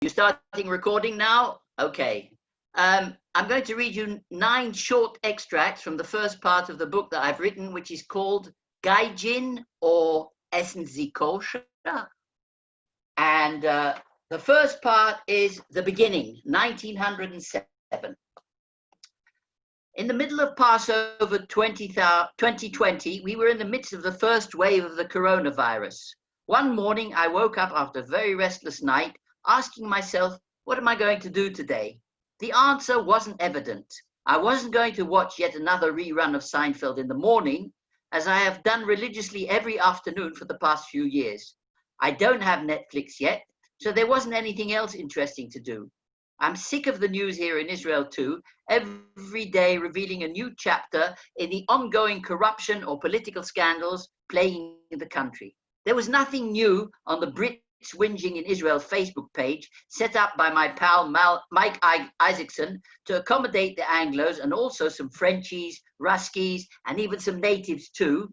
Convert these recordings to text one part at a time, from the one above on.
You're starting recording now? Okay. I'm going to read you 9 short extracts from the first part of the book that I've written, which is called Gaijin or Essen Kosher. And the first part is the beginning, 1907. In the middle of Passover 2020, we were in the midst of the first wave of the coronavirus. One morning, I woke up after a very restless night, asking myself, what am I going to do today? The answer wasn't evident. I wasn't going to watch yet another rerun of Seinfeld in the morning, as I have done religiously every afternoon for the past few years. I don't have Netflix yet, so there wasn't anything else interesting to do. I'm sick of the news here in Israel too, every day revealing a new chapter in the ongoing corruption or political scandals plaguing the country. There was nothing new on the Brits Whinging in Israel Facebook page set up by my pal Mike Isaacson to accommodate the Anglos and also some Frenchies, Ruskies, and even some natives too,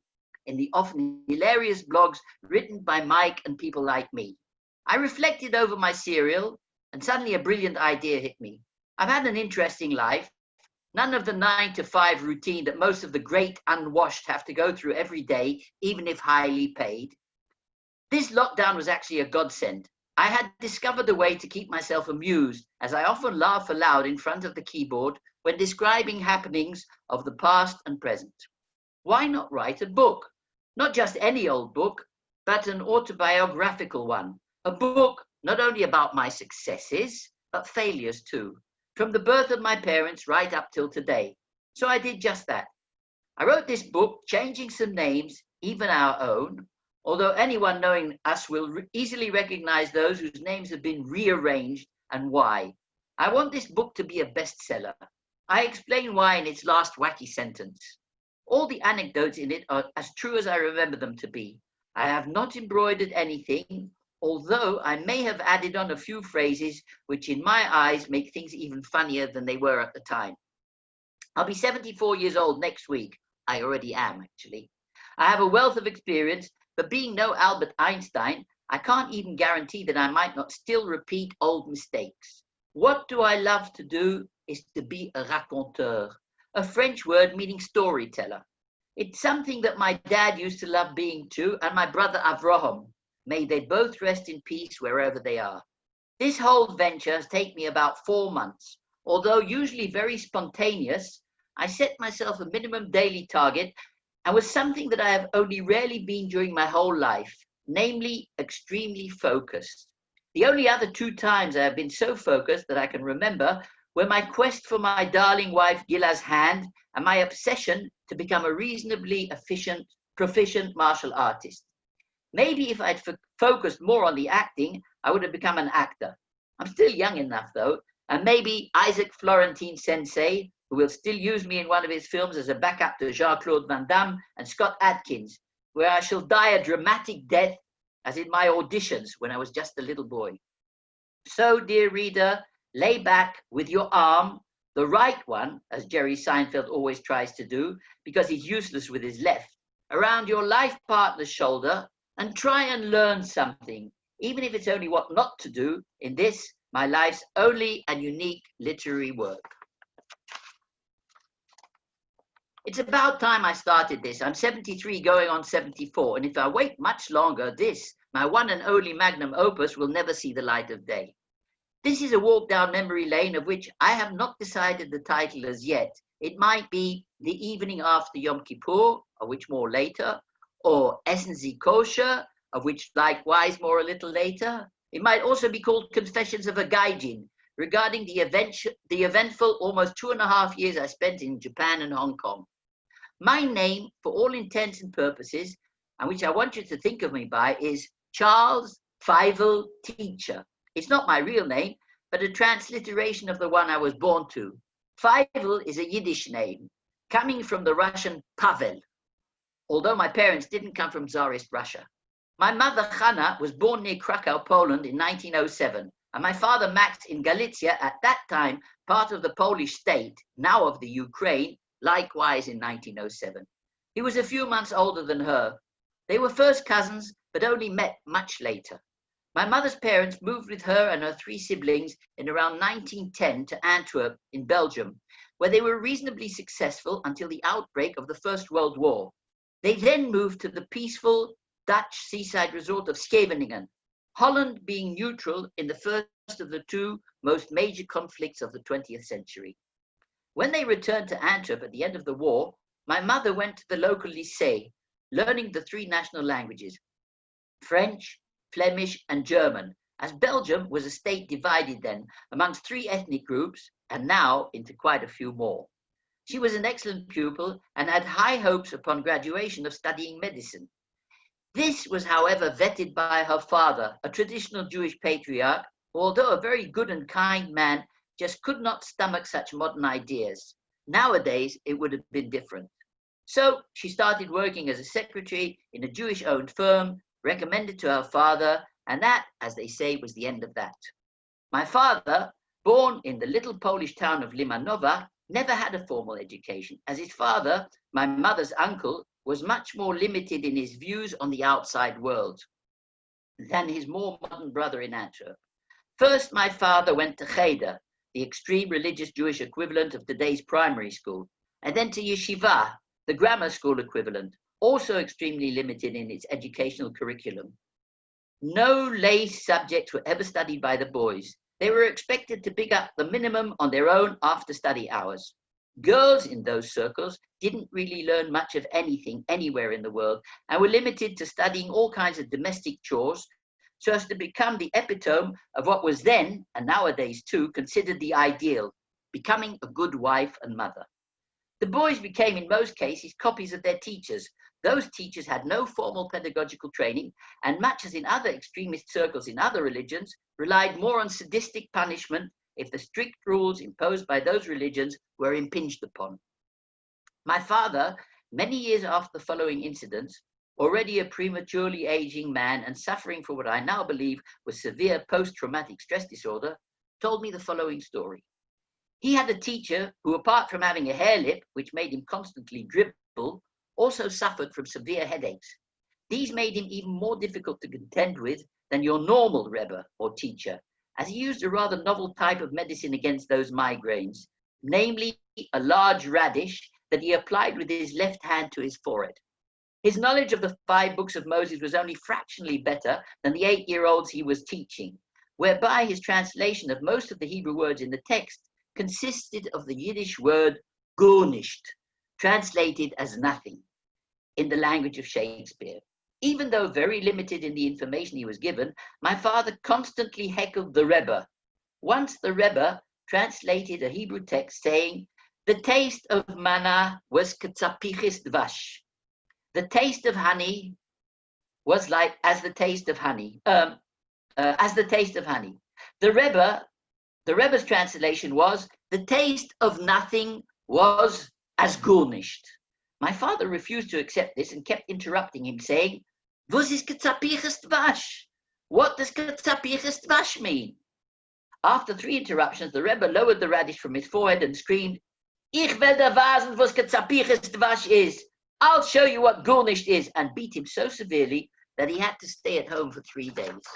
in the often hilarious blogs written by Mike and people like me. I reflected over my cereal, and suddenly a brilliant idea hit me. I've had an interesting life, none of the 9-to-5 routine that most of the great unwashed have to go through every day, even if highly paid. This lockdown was actually a godsend. I had discovered a way to keep myself amused, as I often laugh aloud in front of the keyboard when describing happenings of the past and present. Why not write a book? Not just any old book, but an autobiographical one. A book not only about my successes, but failures too, from the birth of my parents right up till today. So I did just that. I wrote this book, changing some names, even our own, although anyone knowing us will easily recognize those whose names have been rearranged and why. I want this book to be a bestseller. I explain why in its last wacky sentence. All the anecdotes in it are as true as I remember them to be. I have not embroidered anything, although I may have added on a few phrases which in my eyes make things even funnier than they were at the time. I'll be 74 years old next week. I already am, actually. I have a wealth of experience, but being no Albert Einstein, I can't even guarantee that I might not still repeat old mistakes. What do I love to do is to be a raconteur, a French word meaning storyteller. It's something that my dad used to love being too, and my brother Avraham. May they both rest in peace wherever they are. This whole venture has taken me about 4 months. Although usually very spontaneous, I set myself a minimum daily target and was something that I have only rarely been during my whole life, namely extremely focused. The only other 2 times I have been so focused that I can remember were my quest for my darling wife Gila's hand and my obsession to become a reasonably proficient martial artist. Maybe if I'd focused more on the acting, I would have become an actor. I'm still young enough though, and maybe Isaac Florentine Sensei, who will still use me in one of his films as a backup to Jean-Claude Van Damme and Scott Adkins, where I shall die a dramatic death, as in my auditions when I was just a little boy. So, dear reader, lay back with your arm, the right one, as Jerry Seinfeld always tries to do, because he's useless with his left, around your life partner's shoulder, and try and learn something, even if it's only what not to do in this, my life's only and unique literary work. It's about time I started this. I'm 73 going on 74, and if I wait much longer, this, my one and only magnum opus, will never see the light of day. This is a walk down memory lane of which I have not decided the title as yet. It might be The Evening After Yom Kippur, of which more later, or Essen Kosher, of which likewise more a little later. It might also be called Confessions of a Gaijin, regarding the eventful almost 2.5 years I spent in Japan and Hong Kong. My name, for all intents and purposes, and which I want you to think of me by, is Charles Feivel Teacher. It's not my real name, but a transliteration of the one I was born to. Feivel is a Yiddish name, coming from the Russian Pavel, although my parents didn't come from Tsarist Russia. My mother, Hanna, was born near Krakow, Poland in 1907, and my father, Max, in Galicia, at that time part of the Polish state, now of the Ukraine, likewise in 1907. He was a few months older than her. They were first cousins, but only met much later. My mother's parents moved with her and her three siblings in around 1910 to Antwerp in Belgium, where they were reasonably successful until the outbreak of the First World War. They then moved to the peaceful Dutch seaside resort of Scheveningen, Holland being neutral in the first of the two most major conflicts of the 20th century. When they returned to Antwerp at the end of the war, my mother went to the local lycée, learning the three national languages, French, Flemish, and German, as Belgium was a state divided then amongst three ethnic groups and now into quite a few more. She was an excellent pupil and had high hopes upon graduation of studying medicine. This was, however, vetted by her father, a traditional Jewish patriarch, who, although a very good and kind man, just could not stomach such modern ideas. Nowadays, it would have been different. So she started working as a secretary in a Jewish-owned firm, recommended to her father, and that, as they say, was the end of that. My father, born in the little Polish town of Limanowa, never had a formal education, as his father, my mother's uncle, was much more limited in his views on the outside world than his more modern brother in Antwerp. First, my father went to Cheder, the extreme religious Jewish equivalent of today's primary school, and then to Yeshiva, the grammar school equivalent, also extremely limited in its educational curriculum. No lay subjects were ever studied by the boys. They were expected to pick up the minimum on their own after study hours. Girls in those circles didn't really learn much of anything anywhere in the world and were limited to studying all kinds of domestic chores so as to become the epitome of what was then, and nowadays too, considered the ideal, becoming a good wife and mother. The boys became, in most cases, copies of their teachers. Those teachers had no formal pedagogical training and, much as in other extremist circles in other religions, relied more on sadistic punishment if the strict rules imposed by those religions were impinged upon. My father, many years after the following incidents, already a prematurely aging man and suffering from what I now believe was severe post-traumatic stress disorder, told me the following story. He had a teacher who, apart from having a hair lip, which made him constantly dribble, also suffered from severe headaches. These made him even more difficult to contend with than your normal Rebbe or teacher, as he used a rather novel type of medicine against those migraines, namely a large radish that he applied with his left hand to his forehead. His knowledge of the 5 books of Moses was only fractionally better than the 8-year-olds he was teaching, whereby his translation of most of the Hebrew words in the text consisted of the Yiddish word "gar translated as nothing, in the language of Shakespeare. Even though very limited in the information he was given, my father constantly heckled the Rebbe. Once the Rebbe translated a Hebrew text saying, "The taste of manna was ketzapichis dvash." The taste of honey was like as the taste of honey. As the taste of honey. The Rebbe's translation was, "The taste of nothing was as garnished." My father refused to accept this and kept interrupting him, saying, "Was is ketzapichis dvash? What does ketzapichis dvash mean?" After 3 interruptions, the Rebbe lowered the radish from his forehead and screamed, "Ich will der wasen was ketzapichis dvash is. I'll show you what garnished is," and beat him so severely that he had to stay at home for 3 days.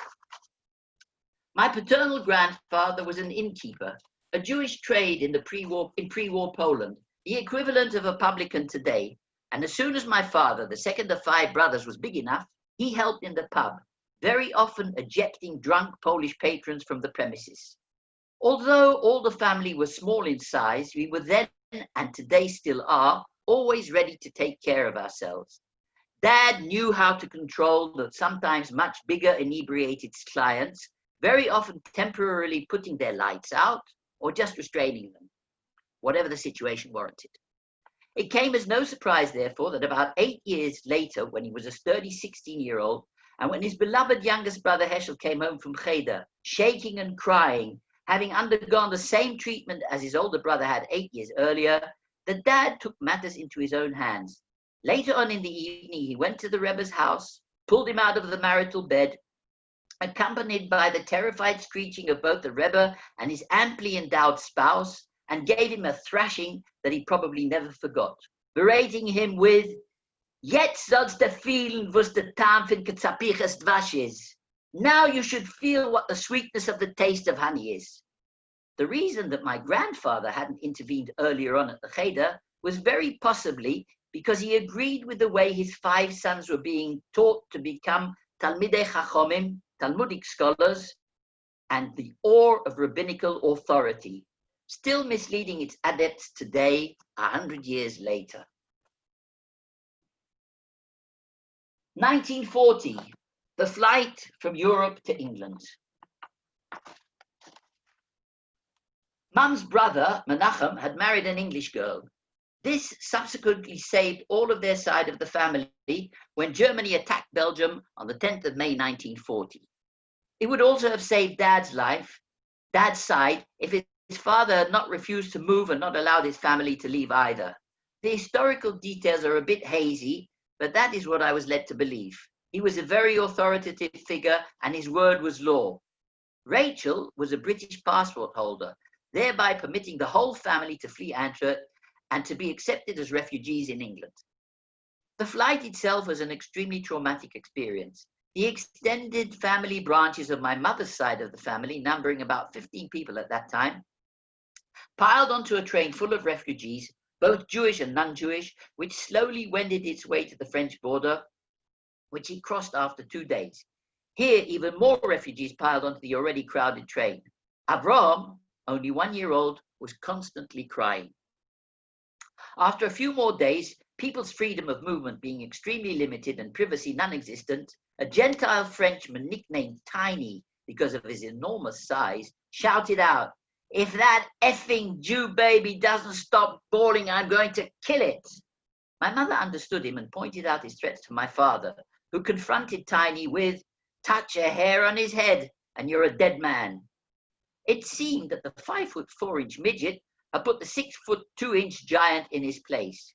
My paternal grandfather was an innkeeper, a Jewish trade in pre-war Poland, the equivalent of a publican today. And as soon as my father, the second of 5 brothers, was big enough, he helped in the pub, very often ejecting drunk Polish patrons from the premises. Although all the family was small in size, we were then, and today still are, always ready to take care of ourselves. Dad knew how to control the sometimes much bigger inebriated clients, very often temporarily putting their lights out or just restraining them, whatever the situation warranted. It came as no surprise, therefore, that about 8 years later, when he was a sturdy 16-year-old, and when his beloved youngest brother Heschel came home from Cheder, shaking and crying, having undergone the same treatment as his older brother had 8 years earlier, the dad took matters into his own hands. Later on in the evening, he went to the Rebbe's house, pulled him out of the marital bed, accompanied by the terrified screeching of both the Rebbe and his amply endowed spouse, and gave him a thrashing that he probably never forgot, berating him with, "Jetzt sollst du fühlen, was der Taam von ketzapichis dvash is." Now you should feel what the sweetness of the taste of honey is. The reason that my grandfather hadn't intervened earlier on at the Cheder was very possibly because he agreed with the way his 5 sons were being taught to become Talmidei Chachomim, Talmudic scholars, and the awe of rabbinical authority, still misleading its adepts today, 100 years later. 1940, the flight from Europe to England. Mum's brother, Menachem, had married an English girl. This subsequently saved all of their side of the family when Germany attacked Belgium on the 10th of May 1940. It would also have saved Dad's side, if his father had not refused to move and not allowed his family to leave either. The historical details are a bit hazy, but that is what I was led to believe. He was a very authoritative figure and his word was law. Rachel was a British passport holder, thereby permitting the whole family to flee Antwerp and to be accepted as refugees in England. The flight itself was an extremely traumatic experience. The extended family branches of my mother's side of the family, numbering about 15 people at that time, piled onto a train full of refugees, both Jewish and non-Jewish, which slowly wended its way to the French border, which it crossed after 2 days. Here, even more refugees piled onto the already crowded train. Abraham, only 1 year old, was constantly crying. After a few more days, people's freedom of movement being extremely limited and privacy non-existent, a Gentile Frenchman nicknamed Tiny because of his enormous size shouted out, "If that effing Jew baby doesn't stop bawling, I'm going to kill it." My mother understood him and pointed out his threats to my father, who confronted Tiny with, "Touch a hair on his head and you're a dead man." It seemed that the 5'4" midget had put the 6'2" giant in his place.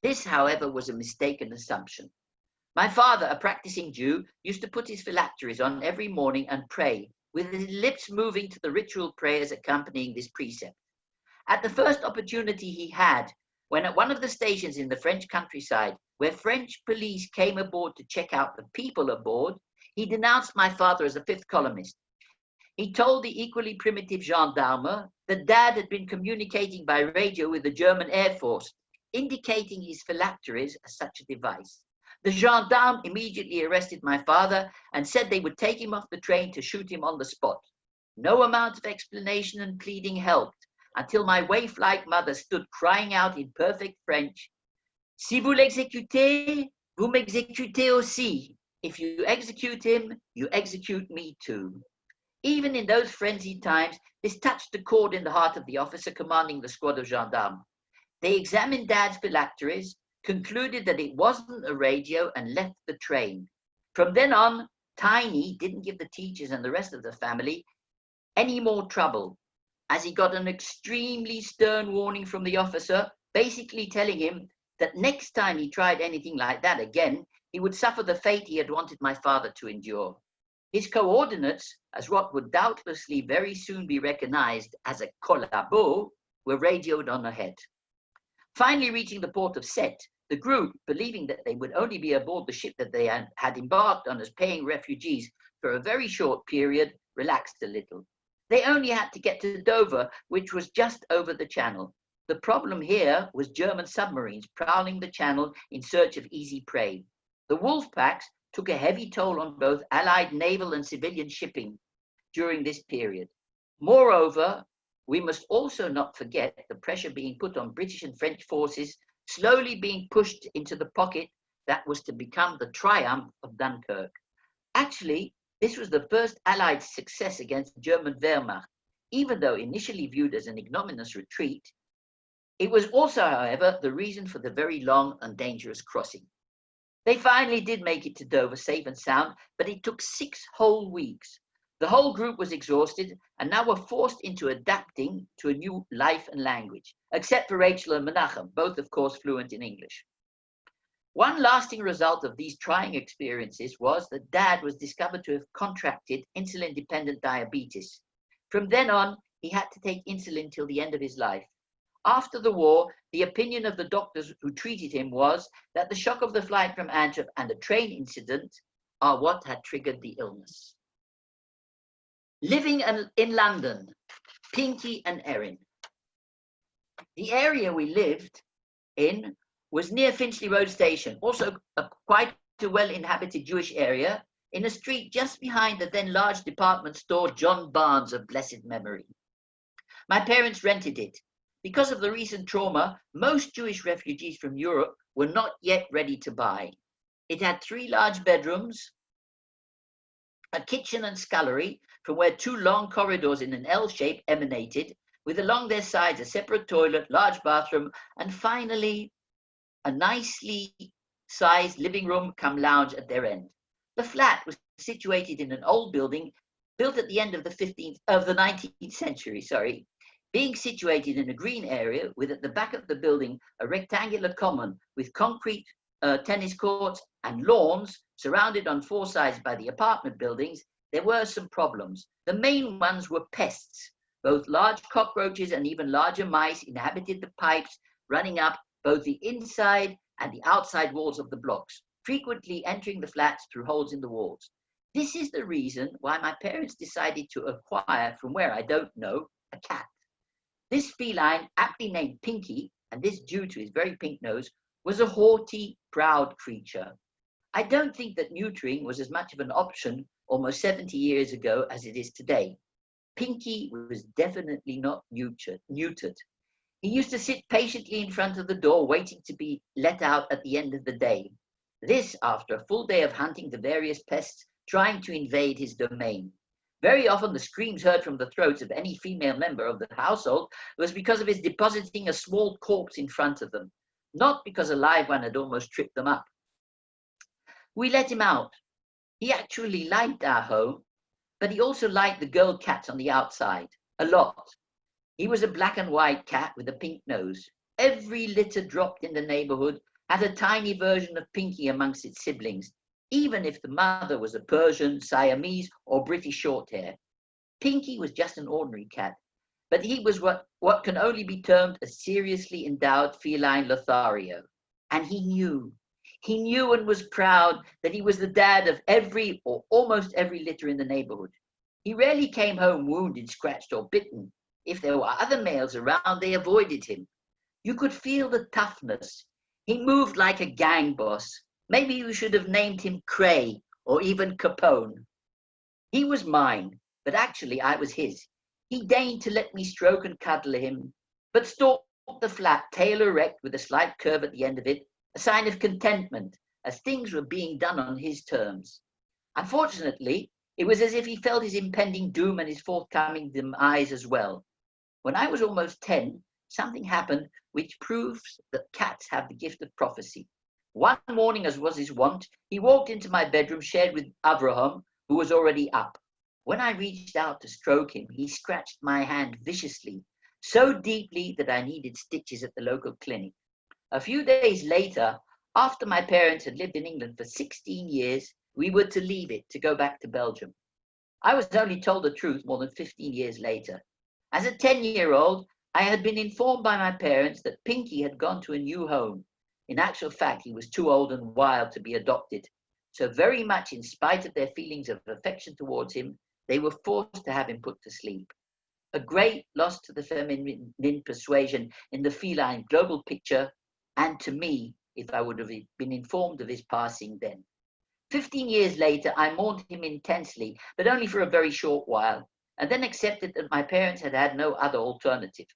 This, however, was a mistaken assumption. My father, a practicing Jew, used to put his phylacteries on every morning and pray, with his lips moving to the ritual prayers accompanying this precept. At the first opportunity he had, when at one of the stations in the French countryside, where French police came aboard to check out the people aboard, he denounced my father as a fifth columnist. He told the equally primitive gendarme that Dad had been communicating by radio with the German Air Force, indicating his phylacteries as such a device. The gendarme immediately arrested my father and said they would take him off the train to shoot him on the spot. No amount of explanation and pleading helped, until my waif-like mother stood crying out in perfect French, "Si vous l'exécutez, vous m'exécutez aussi. If you execute him, you execute me too." Even in those frenzied times, this touched a chord in the heart of the officer commanding the squad of gendarmes. They examined Dad's phylacteries, concluded that it wasn't a radio, and left the train. From then on, Tiny didn't give the teachers and the rest of the family any more trouble, as he got an extremely stern warning from the officer, basically telling him that next time he tried anything like that again, he would suffer the fate he had wanted my father to endure. His coordinates, as what would doubtlessly very soon be recognized as a collabo, were radioed on ahead. Finally reaching the port of Sète, the group, believing that they would only be aboard the ship that they had embarked on as paying refugees for a very short period, relaxed a little. They only had to get to Dover, which was just over the channel. The problem here was German submarines prowling the channel in search of easy prey. The wolf packs took a heavy toll on both Allied naval and civilian shipping during this period. Moreover, we must also not forget the pressure being put on British and French forces, slowly being pushed into the pocket that was to become the triumph of Dunkirk. Actually, this was the first Allied success against the German Wehrmacht, even though initially viewed as an ignominious retreat. It was also, however, the reason for the very long and dangerous crossing. They finally did make it to Dover safe and sound, but it took 6 whole weeks. The whole group was exhausted and now were forced into adapting to a new life and language, except for Rachel and Menachem, both of course fluent in English. One lasting result of these trying experiences was that Dad was discovered to have contracted insulin-dependent diabetes. From then on, he had to take insulin till the end of his life. After the war, the opinion of the doctors who treated him was that the shock of the flight from Antwerp and the train incident are what had triggered the illness. Living in London, Pinky and Erin. The area we lived in was near Finchley Road Station, also quite a well-inhabited Jewish area, in a street just behind the then large department store John Barnes of blessed memory. My parents rented it. Because of the recent trauma, most Jewish refugees from Europe were not yet ready to buy. It had 3 large bedrooms, a kitchen and scullery from where 2 long corridors in an L shape emanated, with along their sides a separate toilet, large bathroom, and finally a nicely sized living room come lounge at their end. The flat was situated in an old building built at the end of the 19th century, being situated in a green area with at the back of the building a rectangular common with concrete tennis courts and lawns surrounded on 4 sides by the apartment buildings. There were some problems. The main ones were pests. Both large cockroaches and even larger mice inhabited the pipes running up both the inside and the outside walls of the blocks, frequently entering the flats through holes in the walls. This is the reason why my parents decided to acquire, from where I don't know, a cat. This feline, aptly named Pinky, and this due to his very pink nose, was a haughty, proud creature. I don't think that neutering was as much of an option almost 70 years ago as it is today. Pinky was definitely not neutered. He used to sit patiently in front of the door, waiting to be let out at the end of the day. This after a full day of hunting the various pests trying to invade his domain. Very often the screams heard from the throats of any female member of the household was because of his depositing a small corpse in front of them, not because a live one had almost tripped them up. We let him out. He actually liked our home, but he also liked the girl cats on the outside, a lot. He was a black and white cat with a pink nose. Every litter dropped in the neighborhood had a tiny version of Pinky amongst its siblings, even if the mother was a Persian, Siamese, or British Shorthair. Pinky was just an ordinary cat, but he was what can only be termed a seriously endowed feline Lothario. And he knew and was proud that he was the dad of every or almost every litter in the neighborhood. He rarely came home wounded, scratched, or bitten. If there were other males around, they avoided him. You could feel the toughness. He moved like a gang boss. Maybe we should have named him Cray or even Capone. He was mine, but actually I was his. He deigned to let me stroke and cuddle him, but stalked the flat, tail erect with a slight curve at the end of it, a sign of contentment, as things were being done on his terms. Unfortunately, it was as if he felt his impending doom and his forthcoming demise as well. When I was almost 10, something happened which proves that cats have the gift of prophecy. One morning, as was his wont, he walked into my bedroom shared with Avraham, who was already up. When I reached out to stroke him, he scratched my hand viciously, so deeply that I needed stitches at the local clinic. A few days later, after my parents had lived in England for 16 years, we were to leave it to go back to Belgium. I was only told the truth more than 15 years later. As a 10-year-old, I had been informed by my parents that Pinky had gone to a new home. In actual fact, he was too old and wild to be adopted. So very much in spite of their feelings of affection towards him, they were forced to have him put to sleep. A great loss to the feminine persuasion in the feline global picture, and to me, if I would have been informed of his passing then. 15 years later, I mourned him intensely, but only for a very short while, and then accepted that my parents had had no other alternative.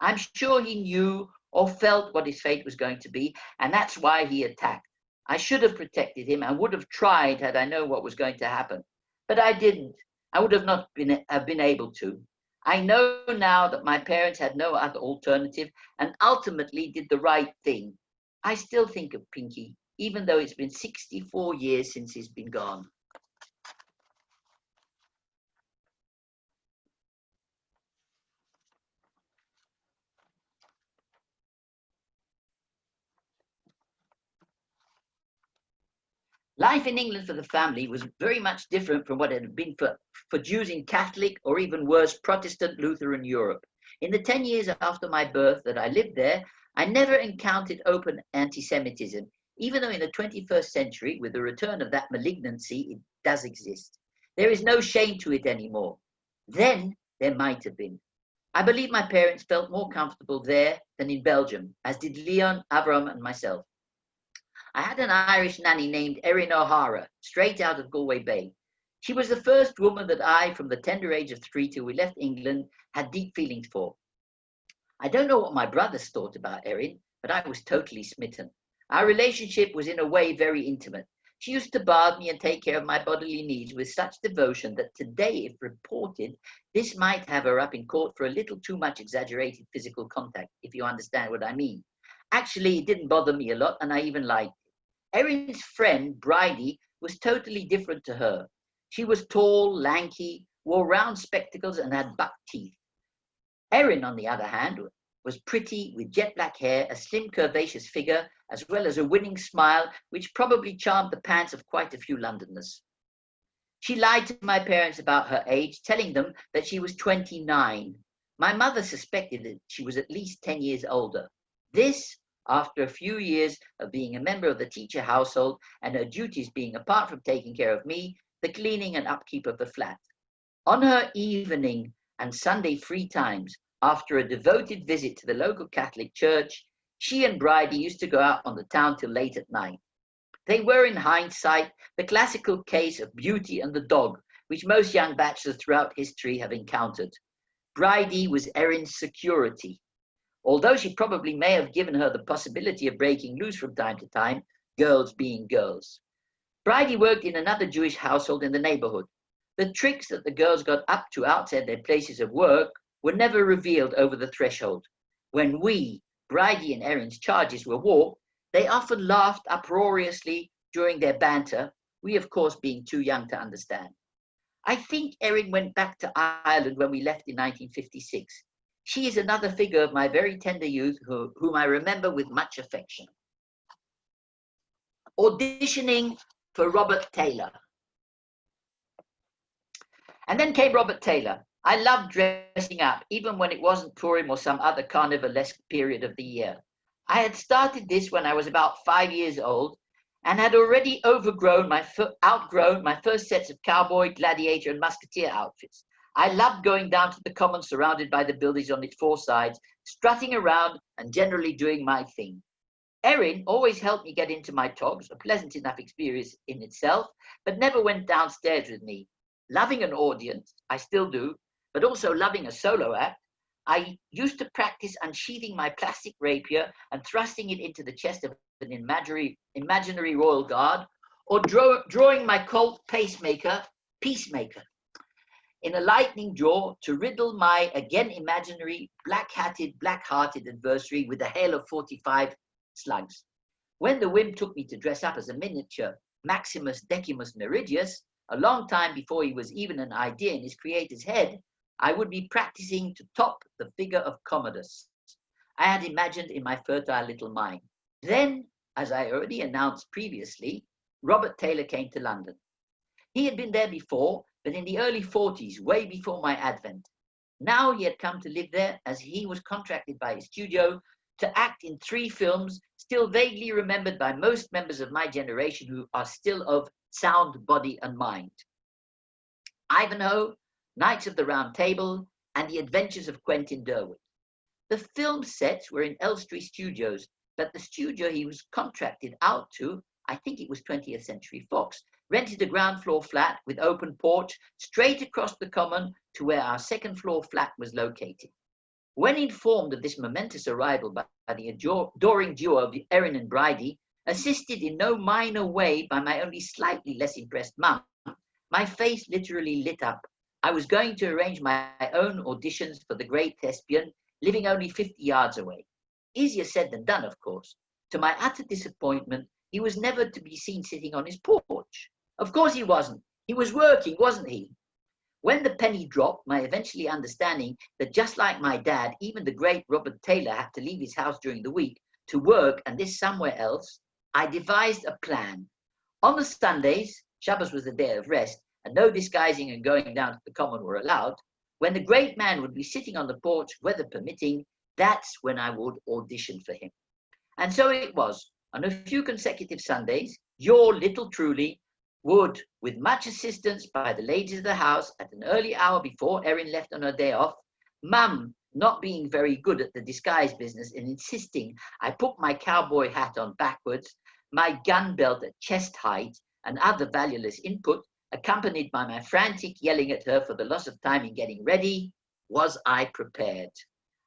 I'm sure he knew or felt what his fate was going to be, and that's why he attacked. I should have protected him and would have tried had I known what was going to happen. But I didn't. I would have not been able to. I know now that my parents had no other alternative and ultimately did the right thing. I still think of Pinky, even though it's been 64 years since he's been gone. Life in England for the family was very much different from what it had been for Jews in Catholic or even worse, Protestant Lutheran Europe. In the 10 years after my birth that I lived there, I never encountered open anti-Semitism, even though in the 21st century, with the return of that malignancy, it does exist. There is no shame to it anymore. Then there might have been. I believe my parents felt more comfortable there than in Belgium, as did Leon, Avram, and myself. I had an Irish nanny named Erin O'Hara, straight out of Galway Bay. She was the first woman that I, from the tender age of 3 till we left England, had deep feelings for. I don't know what my brothers thought about Erin, but I was totally smitten. Our relationship was in a way very intimate. She used to bath me and take care of my bodily needs with such devotion that today, if reported, this might have her up in court for a little too much exaggerated physical contact, if you understand what I mean. Actually, it didn't bother me a lot, and I even liked it. Erin's friend, Bridie, was totally different to her. She was tall, lanky, wore round spectacles, and had buck teeth. Erin, on the other hand, was pretty, with jet black hair, a slim, curvaceous figure, as well as a winning smile, which probably charmed the pants of quite a few Londoners. She lied to my parents about her age, telling them that she was 29. My mother suspected that she was at least 10 years older. This, after a few years of being a member of the teacher household and her duties being, apart from taking care of me, the cleaning and upkeep of the flat. On her evening and Sunday free times, after a devoted visit to the local Catholic church, she and Bridie used to go out on the town till late at night. They were, in hindsight, the classical case of Beauty and the Dog, which most young bachelors throughout history have encountered. Bridie was Erin's security. Although she probably may have given her the possibility of breaking loose from time to time, girls being girls. Bridie worked in another Jewish household in the neighborhood. The tricks that the girls got up to outside their places of work were never revealed over the threshold. When we, Bridie and Erin's charges, were walked, they often laughed uproariously during their banter, we of course being too young to understand. I think Erin went back to Ireland when we left in 1956. She is another figure of my very tender youth whom I remember with much affection. Auditioning for Robert Taylor. And then came Robert Taylor. I loved dressing up, even when it wasn't Purim or some other carnivalesque period of the year. I had started this when I was about 5 years old and had already outgrown my first sets of cowboy, gladiator, and musketeer outfits. I loved going down to the common surrounded by the buildings on its four sides, strutting around and generally doing my thing. Erin always helped me get into my togs, a pleasant enough experience in itself, but never went downstairs with me. Loving an audience, I still do, but also loving a solo act, I used to practice unsheathing my plastic rapier and thrusting it into the chest of an imaginary royal guard, or drawing my Colt pacemaker, Peacemaker, in a lightning jaw to riddle my, again imaginary, black-hearted adversary with a hail of 45 slugs. When the whim took me to dress up as a miniature Maximus Decimus Meridius, a long time before he was even an idea in his creator's head, I would be practicing to top the figure of Commodus I had imagined in my fertile little mind. Then, as I already announced previously, Robert Taylor came to London. He had been there before, but in the early 40s, way before my advent. Now he had come to live there as he was contracted by his studio to act in 3 films, still vaguely remembered by most members of my generation who are still of sound body and mind. Ivanhoe, Knights of the Round Table, and The Adventures of Quentin Durward. The film sets were in Elstree Studios, but the studio he was contracted out to, I think it was 20th Century Fox, rented a ground floor flat with open porch straight across the common to where our second floor flat was located. When informed of this momentous arrival by the adoring duo of Erin and Bridie, assisted in no minor way by my only slightly less impressed mum, my face literally lit up. I was going to arrange my own auditions for the great thespian, living only 50 yards away. Easier said than done, of course. To my utter disappointment, he was never to be seen sitting on his porch. Of course he wasn't. He was working, wasn't he? When the penny dropped, my eventually understanding that just like my dad, even the great Robert Taylor had to leave his house during the week to work, and this somewhere else, I devised a plan. On the Sundays, Shabbos was the day of rest, and no disguising and going down to the common were allowed. When the great man would be sitting on the porch, weather permitting, that's when I would audition for him. And so it was. On a few consecutive Sundays, your little truly would, with much assistance by the ladies of the house at an early hour before Erin left on her day off, Mum, not being very good at the disguise business and insisting I put my cowboy hat on backwards, my gun belt at chest height, and other valueless input, accompanied by my frantic yelling at her for the loss of time in getting ready, was I prepared.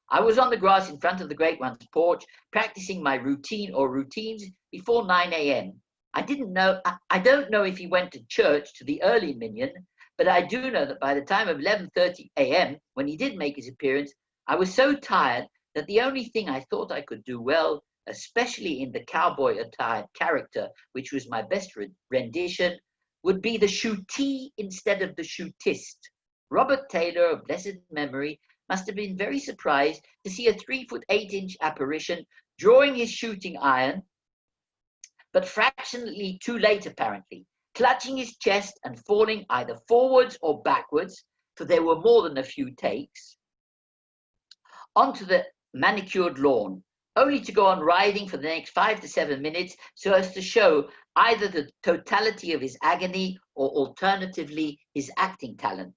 I was on the grass in front of the Great One's porch, practicing my routine or routines before 9 a.m. I don't know if he went to church to the early minyan, but I do know that by the time of 11:30 a.m., when he did make his appearance, I was so tired that the only thing I thought I could do well, especially in the cowboy attired character, which was my best rendition, would be the shootee instead of the shootist. Robert Taylor, of blessed memory, must have been very surprised to see a 3'8" apparition drawing his shooting iron, but fractionally too late apparently, clutching his chest and falling either forwards or backwards, for there were more than a few takes, onto the manicured lawn, only to go on riding for the next 5 to 7 minutes so as to show either the totality of his agony or alternatively his acting talent.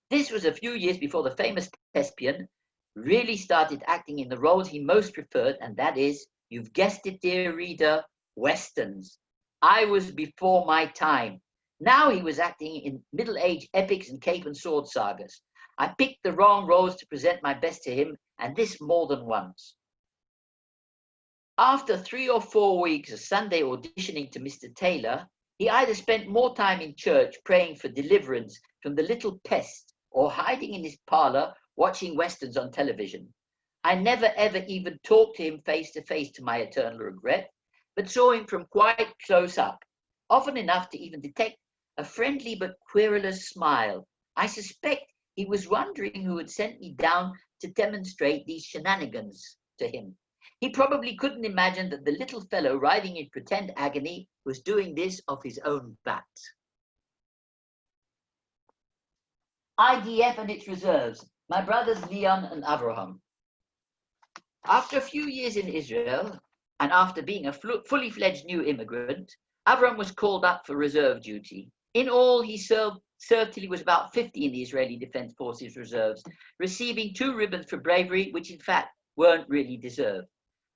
This was a few years before the famous thespian really started acting in the roles he most preferred, and that is, you've guessed it, dear reader, westerns. I was before my time. Now he was acting in middle-age epics and cape and sword sagas. I picked the wrong roles to present my best to him, and this more than once. After 3 or 4 weeks of Sunday auditioning to Mr. Taylor, he either spent more time in church praying for deliverance from the little pest or hiding in his parlor watching westerns on television. I never ever even talked to him face to face, to my eternal regret, but saw him from quite close up, often enough to even detect a friendly but querulous smile. I suspect he was wondering who had sent me down to demonstrate these shenanigans to him. He probably couldn't imagine that the little fellow writhing in pretend agony was doing this of his own bat. IDF and its reserves, my brothers Leon and Avraham. After a few years in Israel, and after being a fully fledged new immigrant, Avraham was called up for reserve duty. In all, he served till he was about 50 in the Israeli Defense Forces reserves, receiving 2 ribbons for bravery, which in fact weren't really deserved.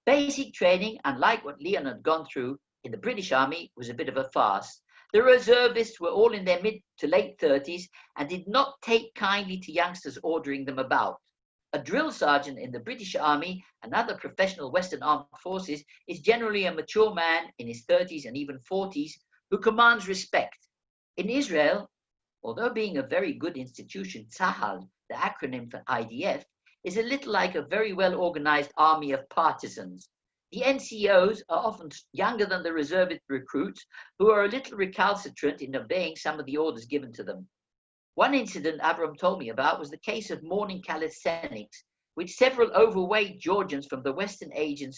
Basic training, unlike what Leon had gone through in the British Army, was a bit of a farce. The reservists were all in their mid to late 30s and did not take kindly to youngsters ordering them about. A drill sergeant in the British Army and other professional Western armed forces is generally a mature man in his 30s and even 40s who commands respect. In Israel, although being a very good institution, Tzahal, the acronym for IDF, is a little like a very well-organized army of partisans. The NCOs are often younger than the reservist recruits, who are a little recalcitrant in obeying some of the orders given to them. One incident Avram told me about was the case of morning calisthenics, which several overweight Georgians from the Western Asian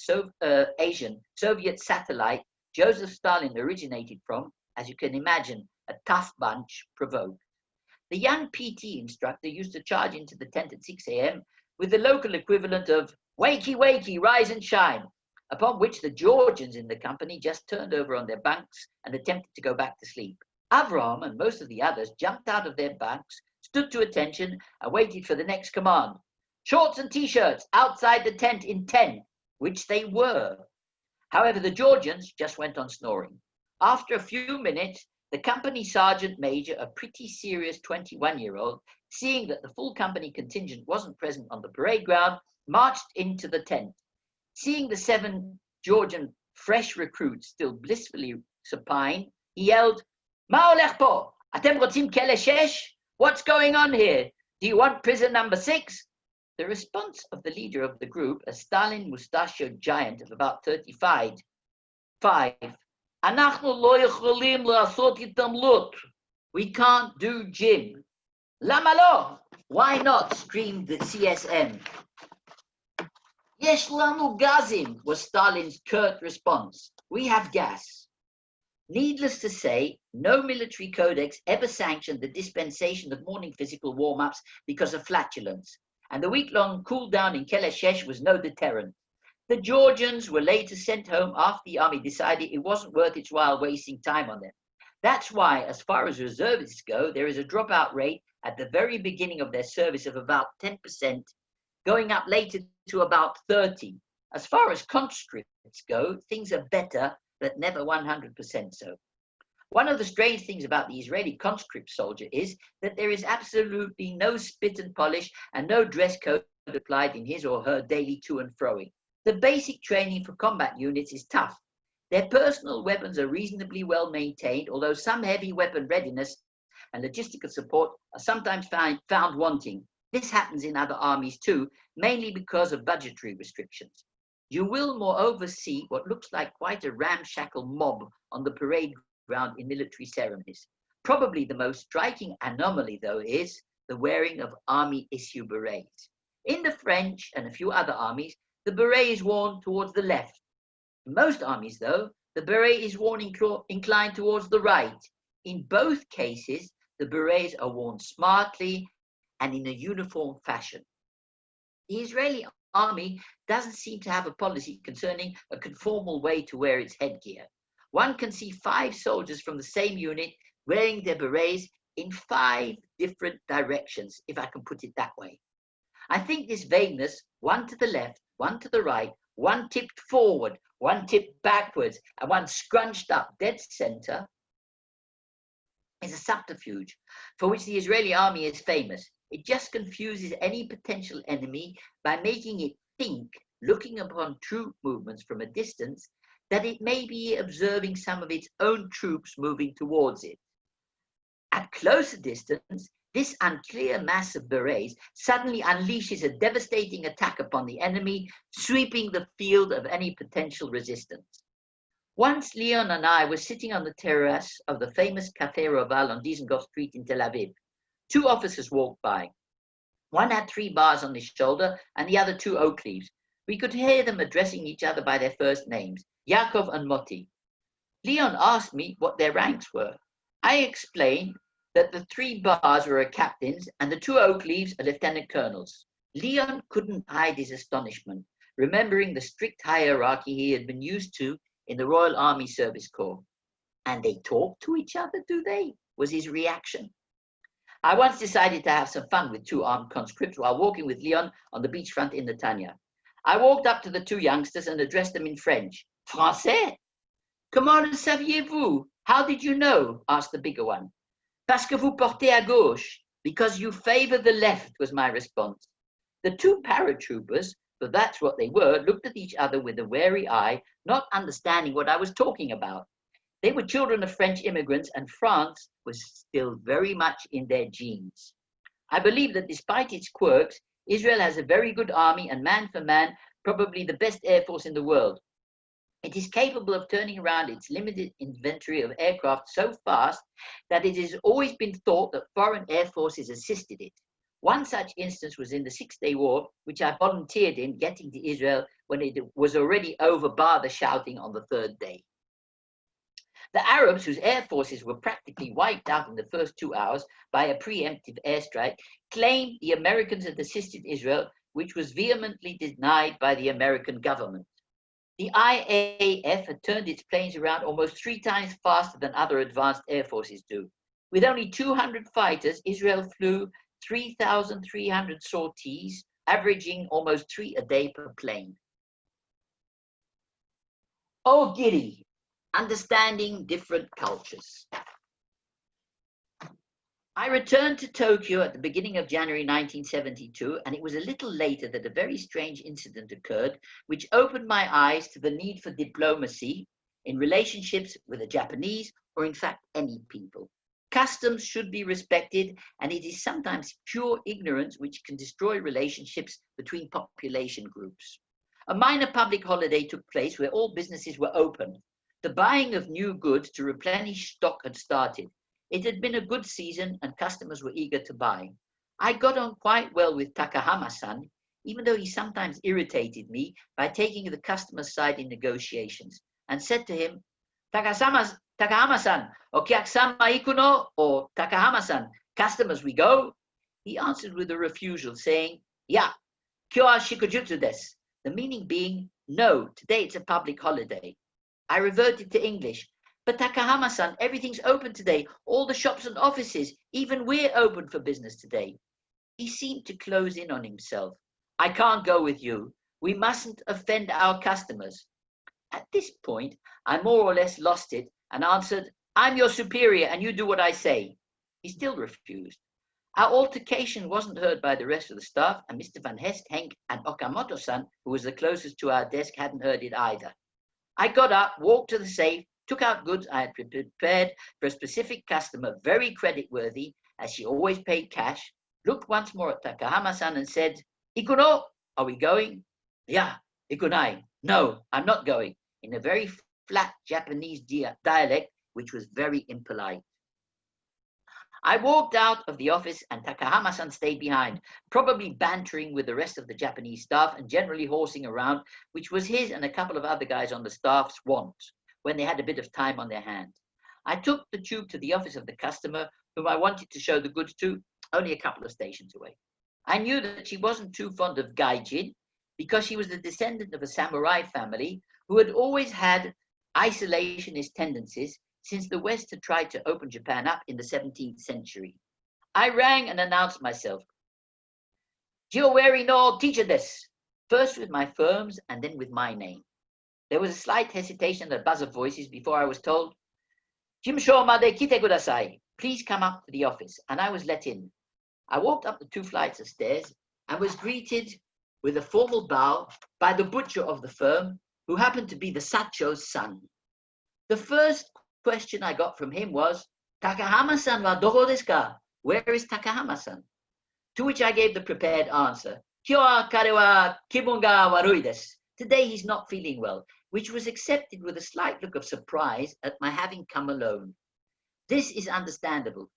Soviet satellite Joseph Stalin originated from, as you can imagine, a tough bunch, provoked. The young PT instructor used to charge into the tent at 6 a.m. with the local equivalent of "wakey, wakey, rise and shine," upon which the Georgians in the company just turned over on their bunks and attempted to go back to sleep. Avram and most of the others jumped out of their bunks, stood to attention, and waited for the next command. "Shorts and t-shirts outside the tent in 10, which they were. However, the Georgians just went on snoring. After a few minutes, the company sergeant major, a pretty serious 21-year-old, seeing that the full company contingent wasn't present on the parade ground, marched into the tent. Seeing the 7 Georgian fresh recruits still blissfully supine, he yelled, "Ma olech po? Atem rotzim kele shesh? What's going on here? Do you want prison number 6? The response of the leader of the group, a Stalin mustachioed giant of about 35, "Anachnu lo yecholim la'asot hitamlut." We can't do gym. "Lama lo? Why not?" screamed the CSM. "Yesh lanu gazim," was Stalin's curt response. "We have gas." Needless to say, no military codex ever sanctioned the dispensation of morning physical warm-ups because of flatulence, and the week-long cool-down in Keleshesh was no deterrent. The Georgians were later sent home after the army decided it wasn't worth its while wasting time on them. That's why, as far as reservists go, there is a dropout rate at the very beginning of their service of about 10%, going up later to about 30%. As far as conscripts go, things are better, but never 100% so. One of the strange things about the Israeli conscript soldier is that there is absolutely no spit and polish and no dress code applied in his or her daily to and froing. The basic training for combat units is tough. Their personal weapons are reasonably well maintained, although some heavy weapon readiness and logistical support are sometimes found wanting. This happens in other armies too, mainly because of budgetary restrictions. You will moreover see what looks like quite a ramshackle mob on the parade ground in military ceremonies. Probably the most striking anomaly, though, is the wearing of army-issue berets. In the French and a few other armies, the beret is worn towards the left. In most armies, though, the beret is worn inclined towards the right. In both cases, the berets are worn smartly and in a uniform fashion. The Israeli army doesn't seem to have a policy concerning a conformal way to wear its headgear. One can see 5 soldiers from the same unit wearing their berets in 5 different directions, if I can put it that way. I think this vagueness, one to the left, one to the right, one tipped forward, one tipped backwards, and one scrunched up dead center, is a subterfuge for which the Israeli army is famous. It just confuses any potential enemy by making it think, looking upon troop movements from a distance, that it may be observing some of its own troops moving towards it. At closer distance, this unclear mass of berets suddenly unleashes a devastating attack upon the enemy, sweeping the field of any potential resistance. Once Leon and I were sitting on the terrace of the famous Café Roval on Dizengoff Street in Tel Aviv. 2 officers walked by. One had 3 bars on his shoulder and the other 2 oak leaves. We could hear them addressing each other by their first names, Yaakov and Moti. Leon asked me what their ranks were. I explained that the 3 bars were captains and the 2 oak leaves are lieutenant colonels. Leon couldn't hide his astonishment, remembering the strict hierarchy he had been used to in the Royal Army Service Corps. And they talk to each other, do they? Was his reaction. I once decided to have some fun with 2 armed conscripts while walking with Leon on the beachfront in Netanya. I walked up to the 2 youngsters and addressed them in French. Français? Comment le saviez-vous? How did you know? Asked the bigger one. Parce que vous portez à gauche. Because you favor the left, was my response. The 2 paratroopers, for that's what they were, looked at each other with a wary eye, not understanding what I was talking about. They were children of French immigrants, and France was still very much in their genes. I believe that despite its quirks, Israel has a very good army and man for man, probably the best air force in the world. It is capable of turning around its limited inventory of aircraft so fast that it has always been thought that foreign air forces assisted it. One such instance was in the 6-Day War, which I volunteered in getting to Israel when it was already over bar the shouting on the 3rd day. The Arabs, whose air forces were practically wiped out in the first 2 hours by a preemptive airstrike, claimed the Americans had assisted Israel, which was vehemently denied by the American government. The IAF had turned its planes around almost 3 times faster than other advanced air forces do. With only 200 fighters, Israel flew 3,300 sorties, averaging almost 3 a day per plane. Oh, giddy! Understanding different cultures. I returned to Tokyo at the beginning of January 1972, and it was a little later that a very strange incident occurred, which opened my eyes to the need for diplomacy in relationships with the Japanese, or in fact any people. Customs should be respected, and it is sometimes pure ignorance which can destroy relationships between population groups. A minor public holiday took place where all businesses were open. The buying of new goods to replenish stock had started. It had been a good season and customers were eager to buy. I got on quite well with Takahama-san, even though he sometimes irritated me by taking the customer's side in negotiations, and said to him, Takahama-san, okiakusama ikuno, or Takahama-san, customers we go? He answered with a refusal, saying, Ya, kyo wa shikujutsu desu, the meaning being, no, today it's a public holiday. I reverted to English. But Takahama-san, everything's open today. All the shops and offices, even we're open for business today. He seemed to close in on himself. I can't go with you. We mustn't offend our customers. At this point, I more or less lost it and answered, I'm your superior and you do what I say. He still refused. Our altercation wasn't heard by the rest of the staff, and Mr. Van Hest, Henk, and Okamoto-san, who was the closest to our desk, hadn't heard it either. I got up, walked to the safe, took out goods I had prepared for a specific customer, very creditworthy, as she always paid cash, looked once more at Takahama-san and said, Ikuno, are we going? Yeah, ikunai. No, I'm not going, in a very flat Japanese dialect, which was very impolite. I walked out of the office and Takahama-san stayed behind, probably bantering with the rest of the Japanese staff and generally horsing around, which was his and a couple of other guys on the staff's wont when they had a bit of time on their hands. I took the tube to the office of the customer whom I wanted to show the goods to, only a couple of stations away. I knew that she wasn't too fond of Gaijin because she was the descendant of a samurai family who had always had isolationist tendencies since the West had tried to open Japan up in the 17th century. I rang and announced myself. Jioweri no teacher desu, first with my firm's and then with my name. There was a slight hesitation and a buzz of voices before I was told, Jimsho made kite kudasai, please come up to the office, and I was let in. I walked up the 2 flights of stairs and was greeted with a formal bow by the butcher of the firm, who happened to be the Sacho's son. The first question I got from him was, Takahama-san wa doko desu ka? Where is Takahama-san? To which I gave the prepared answer, Kyo wa kare wa kibun ga warui desu. Today he's not feeling well, which was accepted with a slight look of surprise at my having come alone. This is understandable.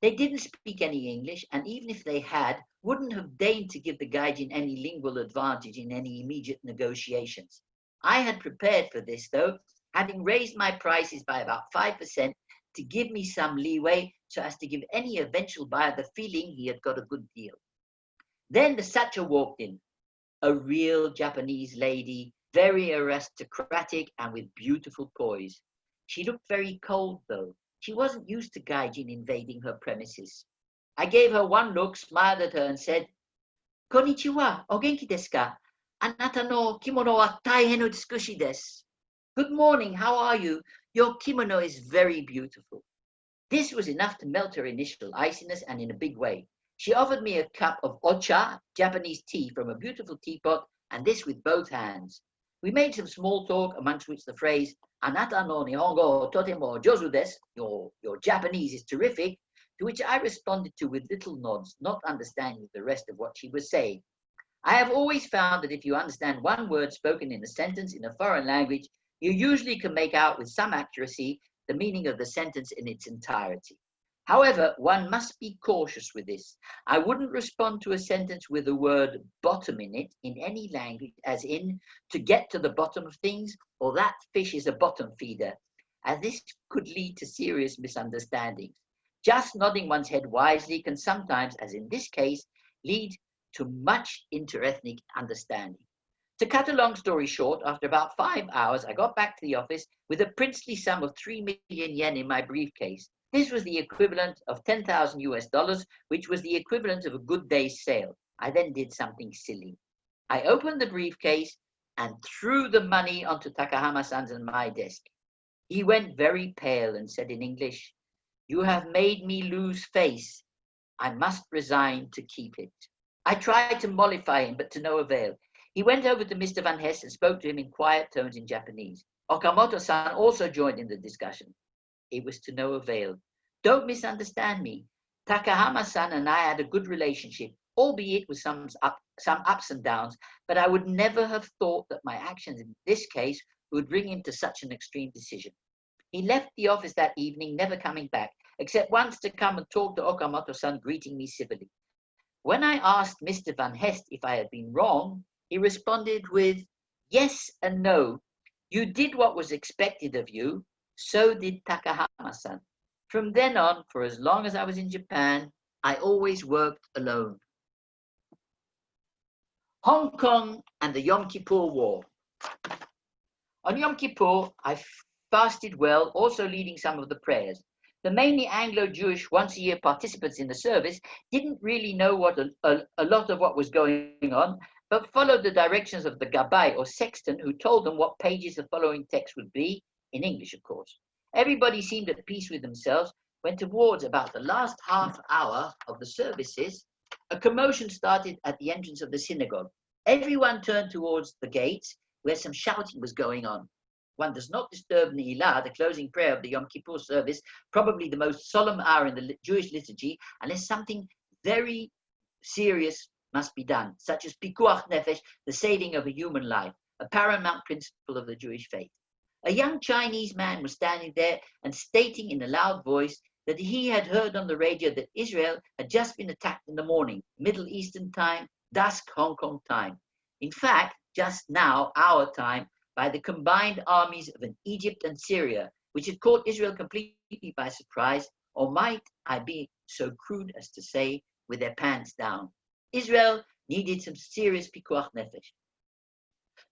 They didn't speak any English, and even if they had, wouldn't have deigned to give the Gaijin any lingual advantage in any immediate negotiations. I had prepared for this, though, having raised my prices by about 5% to give me some leeway so as to give any eventual buyer the feeling he had got a good deal. Then the Sacho walked in, a real Japanese lady, very aristocratic and with beautiful poise. She looked very cold, though. She wasn't used to Gaijin invading her premises. I gave her one look, smiled at her and said, Konnichiwa, o genki desu ka? Anata no kimono wa taihen utsukushi desu. Good morning, how are you? Your kimono is very beautiful. This was enough to melt her initial iciness, and in a big way. She offered me a cup of ocha, Japanese tea, from a beautiful teapot, and this with both hands. We made some small talk, amongst which the phrase, Anata no nihongo totemo jozu desu, your Japanese is terrific, to which I responded to with little nods, not understanding the rest of what she was saying. I have always found that if you understand one word spoken in a sentence in a foreign language, you usually can make out with some accuracy the meaning of the sentence in its entirety. However, one must be cautious with this. I wouldn't respond to a sentence with the word bottom in it in any language, as in, to get to the bottom of things, or that fish is a bottom feeder, as this could lead to serious misunderstandings. Just nodding one's head wisely can sometimes, as in this case, lead to much interethnic understanding. To cut a long story short, after about 5 hours, I got back to the office with a princely sum of 3 million yen in my briefcase. This was the equivalent of 10,000 US dollars, which was the equivalent of a good day's sale. I then did something silly. I opened the briefcase and threw the money onto Takahama-san's and my desk. He went very pale and said in English, "You have made me lose face. I must resign to keep it." I tried to mollify him, but to no avail. He went over to Mr. Van Hest and spoke to him in quiet tones in Japanese. Okamoto-san also joined in the discussion. It was to no avail. Don't misunderstand me. Takahama-san and I had a good relationship, albeit with some ups and downs, but I would never have thought that my actions in this case would bring him to such an extreme decision. He left the office that evening, never coming back, except once to come and talk to Okamoto-san, greeting me civilly. When I asked Mr. Van Hest if I had been wrong, he responded with, "Yes and no. You did what was expected of you, so did Takahama-san." From then on, for as long as I was in Japan, I always worked alone. Hong Kong and the Yom Kippur War. On Yom Kippur, I fasted well, also leading some of the prayers. The mainly Anglo-Jewish once-a-year participants in the service didn't really know what a lot of what was going on, but followed the directions of the gabbai or sexton, who told them what pages the following text would be, in English, of course. Everybody seemed at peace with themselves when towards about the last half hour of the services, a commotion started at the entrance of the synagogue. Everyone turned towards the gates where some shouting was going on. One does not disturb Ne'ilah, the closing prayer of the Yom Kippur service, probably the most solemn hour in the Jewish liturgy, unless something very serious must be done, such as pikuach nefesh, the saving of a human life, a paramount principle of the Jewish faith. A young Chinese man was standing there and stating in a loud voice that he had heard on the radio that Israel had just been attacked in the morning, Middle Eastern time, dusk Hong Kong time. In fact, just now, our time, by the combined armies of Egypt and Syria, which had caught Israel completely by surprise, or might I be so crude as to say, with their pants down. Israel needed some serious pikuach nefesh.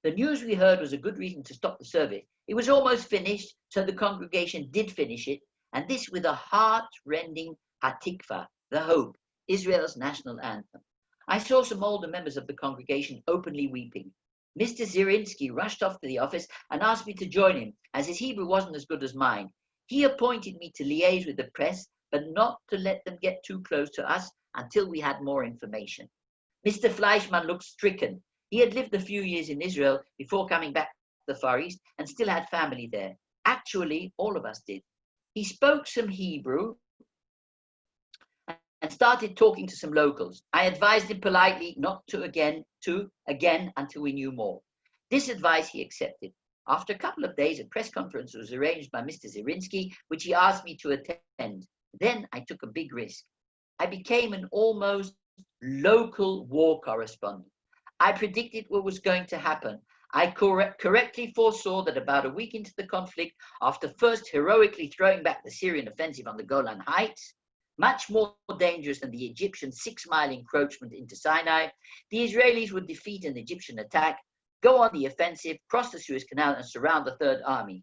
The news we heard was a good reason to stop the service. It was almost finished, so the congregation did finish it, and this with a heart-rending Hatikva, the Hope, Israel's national anthem. I saw some older members of the congregation openly weeping. Mr. Zirinsky rushed off to the office and asked me to join him, as his Hebrew wasn't as good as mine. He appointed me to liaise with the press, but not to let them get too close to us until we had more information. Mr. Fleischmann looked stricken. He had lived a few years in Israel before coming back to the Far East and still had family there. Actually, all of us did. He spoke some Hebrew and started talking to some locals. I advised him politely not to again until we knew more. This advice he accepted. After a couple of days, a press conference was arranged by Mr. Zirinsky, which he asked me to attend. Then I took a big risk. I became an almost local war correspondent. I predicted what was going to happen. I correctly foresaw that about a week into the conflict, after first heroically throwing back the Syrian offensive on the Golan Heights, much more dangerous than the Egyptian 6-mile encroachment into Sinai, the Israelis would defeat an Egyptian attack, go on the offensive, cross the Suez Canal and surround the Third Army.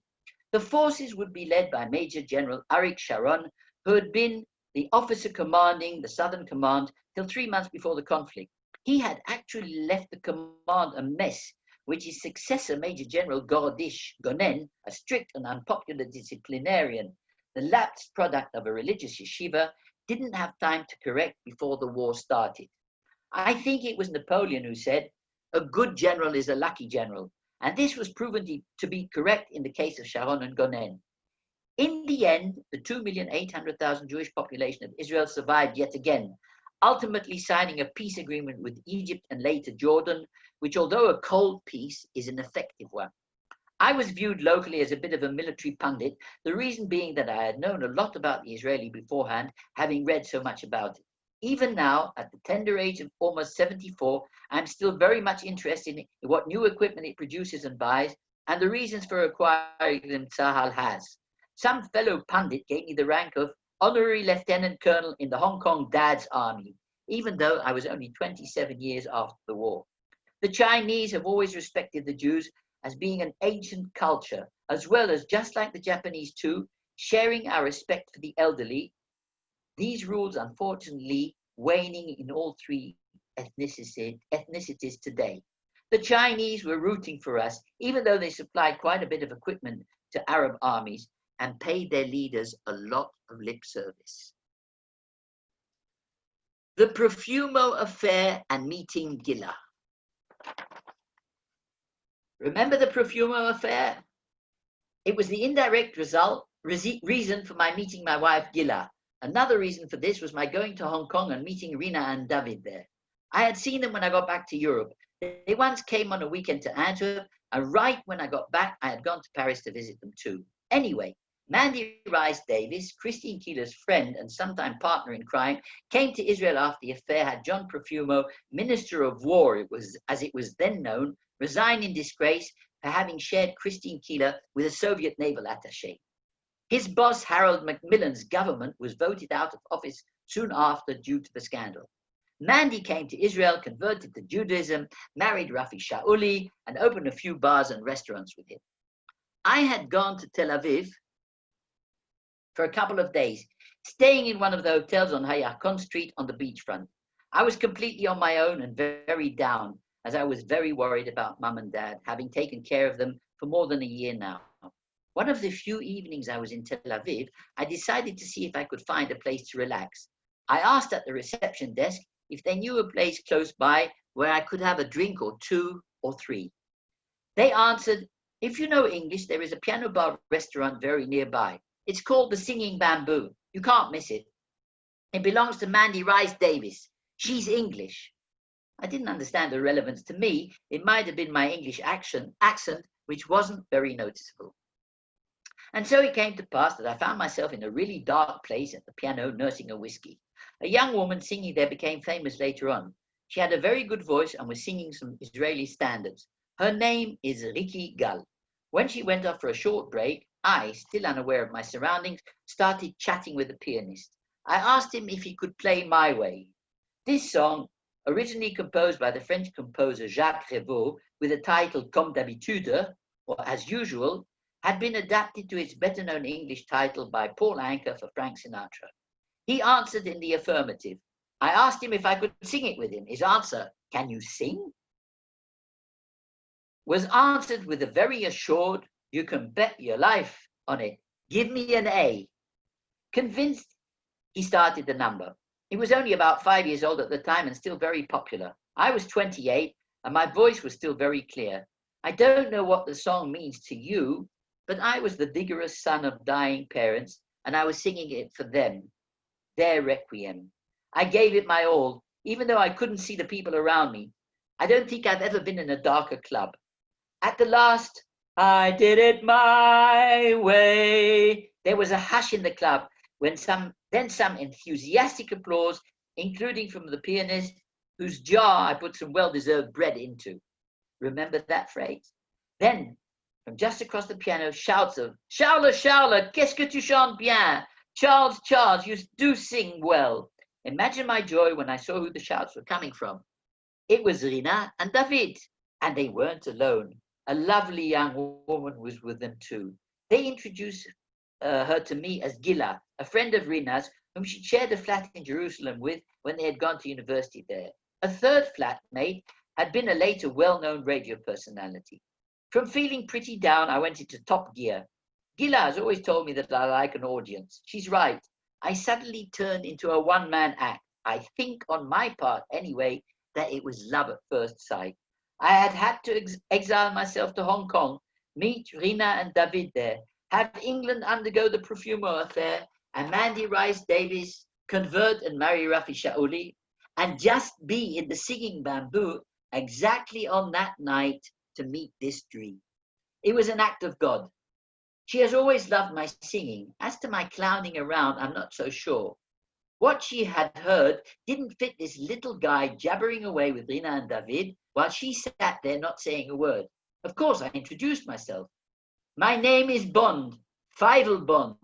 The forces would be led by Major General Arik Sharon, who had been the officer commanding the Southern Command till 3 months before the conflict. He had actually left the command a mess, which his successor, Major General Gonen, a strict and unpopular disciplinarian, the lapsed product of a religious yeshiva, didn't have time to correct before the war started. I think it was Napoleon who said, "A good general is a lucky general," and this was proven to be correct in the case of Sharon and Gonen. In the end, the 2,800,000 Jewish population of Israel survived yet again, ultimately signing a peace agreement with Egypt and later Jordan, which, although a cold peace, is an effective one. I was viewed locally as a bit of a military pundit, the reason being that I had known a lot about the Israeli beforehand, having read so much about it. Even now, at the tender age of almost 74, I'm still very much interested in what new equipment it produces and buys, and the reasons for acquiring them Tzahal has. Some fellow pundit gave me the rank of honorary lieutenant colonel in the Hong Kong Dad's army, even though I was only 27 years after the war. The Chinese have always respected the Jews as being an ancient culture, as well as, just like the Japanese too, sharing our respect for the elderly. These rules, unfortunately, waning in all three ethnicities today. The Chinese were rooting for us, even though they supplied quite a bit of equipment to Arab armies and paid their leaders a lot of lip service. The Profumo Affair and meeting Gila. Remember the Profumo Affair? It was the indirect reason for my meeting my wife Gila. Another reason for this was my going to Hong Kong and meeting Rina and David there. I had seen them when I got back to Europe. They once came on a weekend to Antwerp, and right when I got back, I had gone to Paris to visit them too. Anyway, Mandy Rice Davis, Christine Keeler's friend and sometime partner in crime, came to Israel after the affair had John Profumo, Minister of War, as it was then known, resign in disgrace for having shared Christine Keeler with a Soviet naval attaché. His boss, Harold Macmillan's government, was voted out of office soon after due to the scandal. Mandy came to Israel, converted to Judaism, married Rafi Shauli, and opened a few bars and restaurants with him. I had gone to Tel Aviv for a couple of days, staying in one of the hotels on Hayakon Street on the beachfront. I was completely on my own and very down, as I was very worried about mum and dad, having taken care of them for more than a year now. One of the few evenings I was in Tel Aviv, I decided to see if I could find a place to relax. I asked at the reception desk if they knew a place close by where I could have a drink or two or three. They answered, if you know English, there is a piano bar restaurant very nearby. It's called the Singing Bamboo. You can't miss it. It belongs to Mandy Rice Davis. She's English. I didn't understand the relevance to me. It might have been my English accent, which wasn't very noticeable. And so it came to pass that I found myself in a really dark place at the piano nursing a whiskey. A young woman singing there became famous later on. She had a very good voice and was singing some Israeli standards. Her name is Riki Gal. When she went off for a short break, I, still unaware of my surroundings, started chatting with the pianist. I asked him if he could play My Way. This song, originally composed by the French composer Jacques Revaux with the title Comme d'habitude, or As Usual, had been adapted to its better-known English title by Paul Anka for Frank Sinatra. He answered in the affirmative. I asked him if I could sing it with him. His answer, can you sing? Was answered with a very assured, you can bet your life on it. Give me an A. Convinced, he started the number. He was only about 5 years old at the time and still very popular. I was 28 and my voice was still very clear. I don't know what the song means to you, but I was the vigorous son of dying parents and I was singing it for them, their requiem. I gave it my all, even though I couldn't see the people around me. I don't think I've ever been in a darker club. At the last, I did it my way. There was a hush in the club, then some enthusiastic applause, including from the pianist, whose jar I put some well-deserved bread into. Remember that phrase? Then, from just across the piano, shouts of, Charles, Charles, qu'est-ce que tu chantes bien? Charles, Charles, you do sing well. Imagine my joy when I saw who the shouts were coming from. It was Rina and David, and they weren't alone. A lovely young woman was with them too. They introduced her to me as Gila, a friend of Rina's, whom she shared a flat in Jerusalem with when they had gone to university there. A third flatmate had been a later well-known radio personality. From feeling pretty down, I went into top gear. Gila has always told me that I like an audience. She's right. I suddenly turned into a one-man act. I think, on my part anyway, that it was love at first sight. I had to exile myself to Hong Kong, meet Rina and David there, have England undergo the Profumo Affair, and Mandy Rice Davis convert and marry Rafi Shaoli, and just be in the Singing Bamboo exactly on that night to meet this dream. It was an act of God. She has always loved my singing. As to my clowning around, I'm not so sure. What she had heard didn't fit this little guy jabbering away with Rina and David while she sat there not saying a word. Of course, I introduced myself. My name is Bond, Feivel Bond,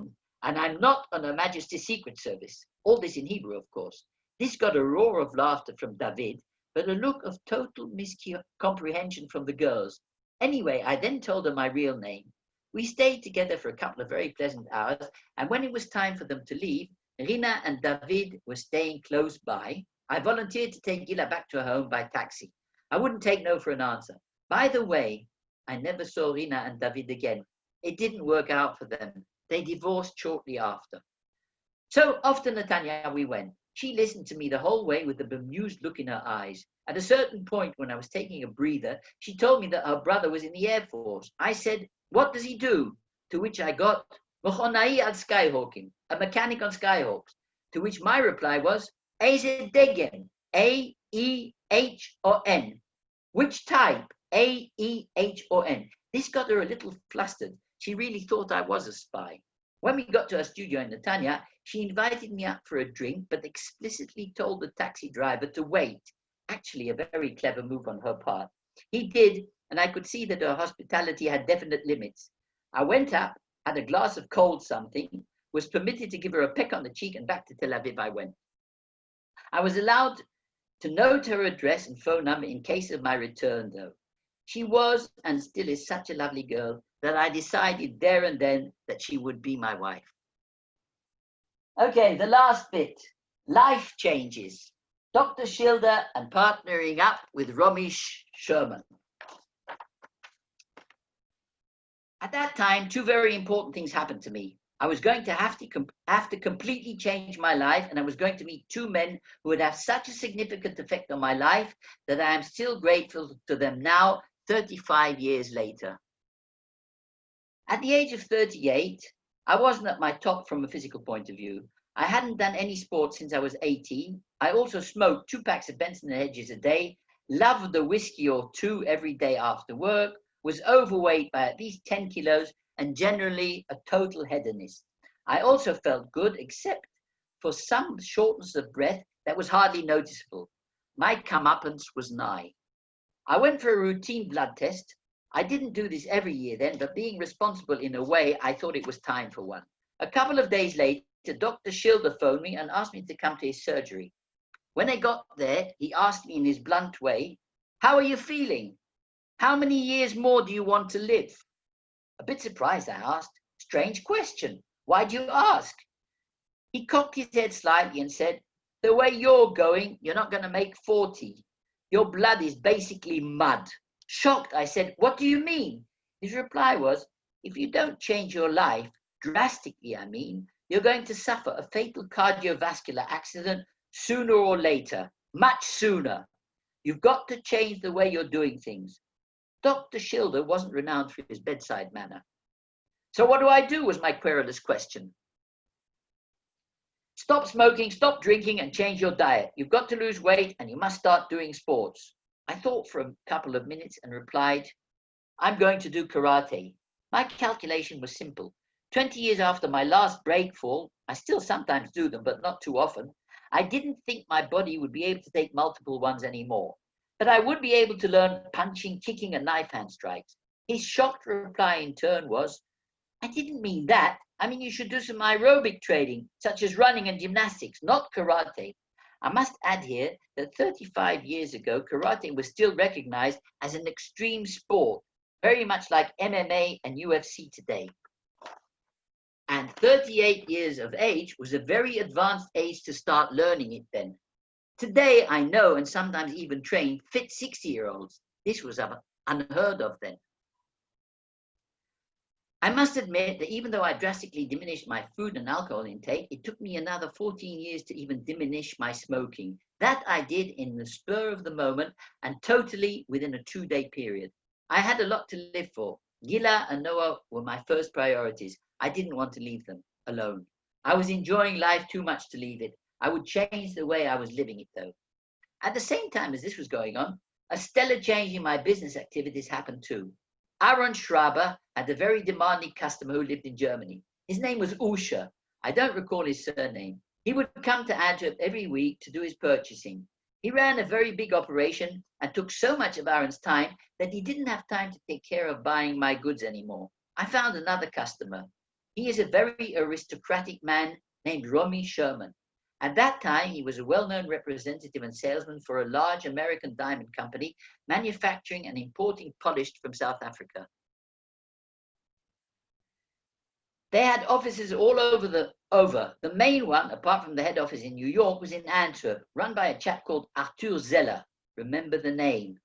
and I'm not on Her Majesty's Secret Service. All this in Hebrew, of course. This got a roar of laughter from David, but a look of total miscomprehension from the girls. Anyway, I then told her my real name. We stayed together for a couple of very pleasant hours, and when it was time for them to leave, Rina and David were staying close by. I volunteered to take Gila back to her home by taxi. I wouldn't take no for an answer. By the way, I never saw Rina and David again. It didn't work out for them. They divorced shortly after. So off to Netanya we went. She listened to me the whole way with a bemused look in her eyes. At a certain point, when I was taking a breather, she told me that her brother was in the Air Force. I said, what does he do? To which I got, Mechonai ad Skyhawking, a mechanic on Skyhawks. To which my reply was, Eze Degen, A-E-H-O-N. Which type? A-E-H-O-N. This got her a little flustered. She really thought I was a spy. When we got to her studio in Netanya, she invited me up for a drink, but explicitly told the taxi driver to wait. Actually, a very clever move on her part. He did, and I could see that her hospitality had definite limits. I went up, had a glass of cold something, was permitted to give her a peck on the cheek, and back to Tel Aviv I went. I was allowed to note her address and phone number in case of my return, though. She was, and still is, such a lovely girl, that I decided there and then that she would be my wife. Okay, the last bit, life changes. Dr. Schilder and partnering up with Romy Sherman. At that time, two very important things happened to me. I was going to have to completely change my life, and I was going to meet two men who would have such a significant effect on my life that I am still grateful to them now, 35 years later. At the age of 38, I wasn't at my top from a physical point of view. I hadn't done any sport since I was 18. I also smoked 2 packs of Benson & Hedges a day, loved a whiskey or two every day after work, was overweight by at least 10 kilos, and generally a total hedonist. I also felt good, except for some shortness of breath that was hardly noticeable. My comeuppance was nigh. I went for a routine blood test. I didn't do this every year then, but being responsible in a way, I thought it was time for one. A couple of days later, Dr. Schilder phoned me and asked me to come to his surgery. When I got there, he asked me in his blunt way, "How are you feeling? How many years more do you want to live?" A bit surprised, I asked. "Strange question. Why do you ask?" He cocked his head slightly and said, "The way you're going, you're not going to make 40. Your blood is basically mud." Shocked, I said, "What do you mean?" His reply was, "If you don't change your life, drastically I mean, you're going to suffer a fatal cardiovascular accident sooner or later, much sooner. You've got to change the way you're doing things." Dr. Schilder wasn't renowned for his bedside manner. "So what do I do?" was my querulous question. "Stop smoking, stop drinking, and change your diet. You've got to lose weight, and you must start doing sports." I thought for a couple of minutes and replied, "I'm going to do karate." My calculation was simple. 20 years after my last breakfall, I still sometimes do them, but not too often, I didn't think my body would be able to take multiple ones anymore. But I would be able to learn punching, kicking, and knife hand strikes. His shocked reply in turn was, "I didn't mean that. I mean you should do some aerobic training, such as running and gymnastics, not karate." I must add here that 35 years ago, karate was still recognized as an extreme sport, very much like MMA and UFC today. And 38 years of age was a very advanced age to start learning it then. Today, I know and sometimes even train fit 60-year-olds. This was unheard of then. I must admit that even though I drastically diminished my food and alcohol intake, it took me another 14 years to even diminish my smoking. That I did in the spur of the moment and totally within a 2-day period. I had a lot to live for. Gila and Noah were my first priorities. I didn't want to leave them alone. I was enjoying life too much to leave it. I would change the way I was living it though. At the same time as this was going on, a stellar change in my business activities happened too. Aaron Schraber had a very demanding customer who lived in Germany. His name was Usha. I don't recall his surname. He would come to Antwerp every week to do his purchasing. He ran a very big operation and took so much of Aaron's time that he didn't have time to take care of buying my goods anymore. I found another customer. He is a very aristocratic man named Romy Sherman. At that time, he was a well-known representative and salesman for a large American diamond company manufacturing and importing polished from South Africa. They had offices all over. The main one, apart from the head office in New York, was in Antwerp, run by a chap called Arthur Zeller. Remember the name.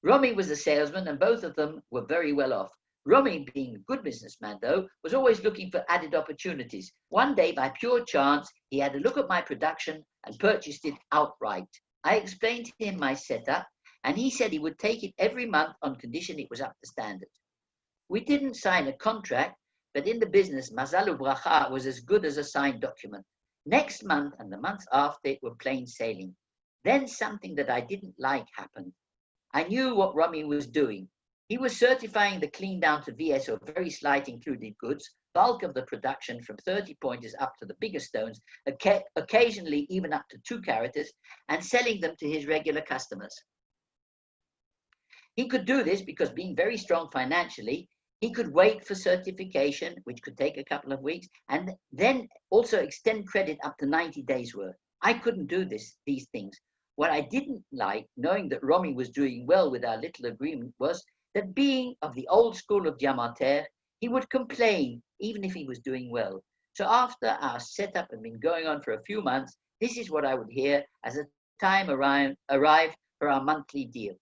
Romy was a salesman, and both of them were very well off. Romy, being a good businessman though, was always looking for added opportunities. One day, by pure chance, he had a look at my production and purchased it outright. I explained to him my setup, and he said he would take it every month on condition it was up to standard. We didn't sign a contract, but in the business, Mazalu Bracha was as good as a signed document. Next month and the months after it were plain sailing. Then something that I didn't like happened. I knew what Romy was doing. He was certifying the clean down to VS or very slight included goods, bulk of the production from 30 pointers up to the bigger stones, occasionally even up to 2 carats, and selling them to his regular customers. He could do this because, being very strong financially, he could wait for certification, which could take a couple of weeks, and then also extend credit up to 90 days worth. I couldn't do these things. What I didn't like, knowing that Romy was doing well with our little agreement, was that being of the old school of diamantaire, He would complain, even if he was doing well. So after our setup had been going on for a few months, this is what I would hear as the time arrived for our monthly deal.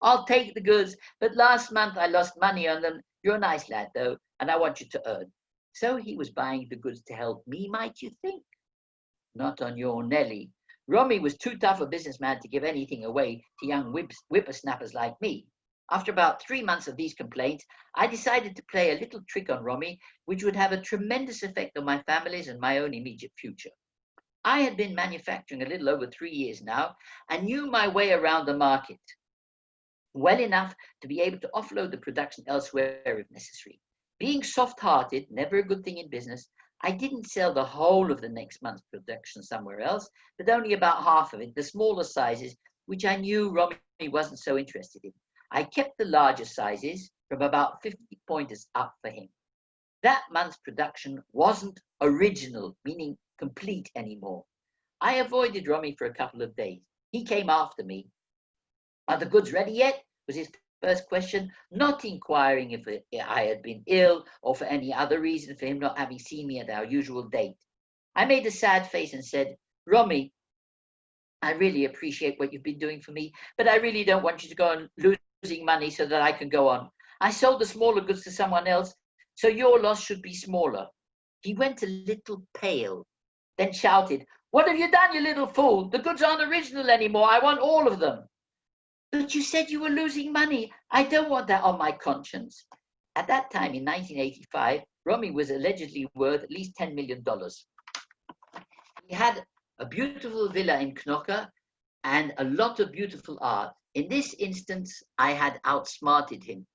I'll take the goods, but last month I lost money on them. You're a nice lad, though, and I want you to earn. So he was buying the goods to help me, might you think? Not on your Nelly. Romy was too tough a businessman to give anything away to young whippersnappers like me. After about 3 months of these complaints, I decided to play a little trick on Romy, which would have a tremendous effect on my family's and my own immediate future. I had been manufacturing a little over 3 years now and knew my way around the market well enough to be able to offload the production elsewhere if necessary. Being soft-hearted, never a good thing in business, I didn't sell the whole of the next month's production somewhere else, but only about half of it, the smaller sizes, which I knew Romy wasn't so interested in. I kept the larger sizes from about 50 pointers up for him. That month's production wasn't original, meaning complete anymore. I avoided Romy for a couple of days. He came after me. Are the goods ready yet? Was his first question, not inquiring if I had been ill or for any other reason for him not having seen me at our usual date. I made a sad face and said, Romy, I really appreciate what you've been doing for me, but I really don't want you to go on losing money so that I can go on. I sold the smaller goods to someone else, so your loss should be smaller. He went a little pale, then shouted, what have you done, you little fool? The goods aren't original anymore. I want all of them. But you said you were losing money. I don't want that on my conscience. At that time, in 1985, Romy was allegedly worth at least $10 million. He had a beautiful villa in Knokke and a lot of beautiful art. In this instance, I had outsmarted him.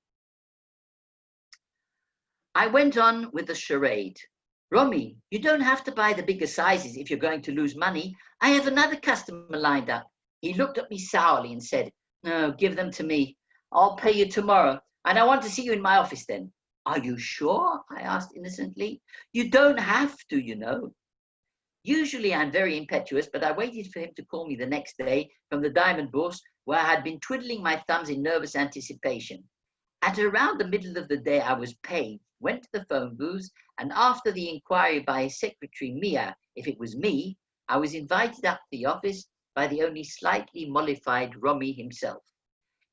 I went on with the charade. Romy, you don't have to buy the bigger sizes if you're going to lose money. I have another customer lined up. He looked at me sourly and said, no, give them to me. I'll pay you tomorrow, and I want to see you in my office then. Are you sure? I asked innocently. You don't have to, you know. Usually I'm very impetuous, but I waited for him to call me the next day from the Diamond Bourse, where I had been twiddling my thumbs in nervous anticipation. At around the middle of the day, I was paid, went to the phone booth, and after the inquiry by his secretary, Mia, if it was me, I was invited up to the office by the only slightly mollified Romy himself.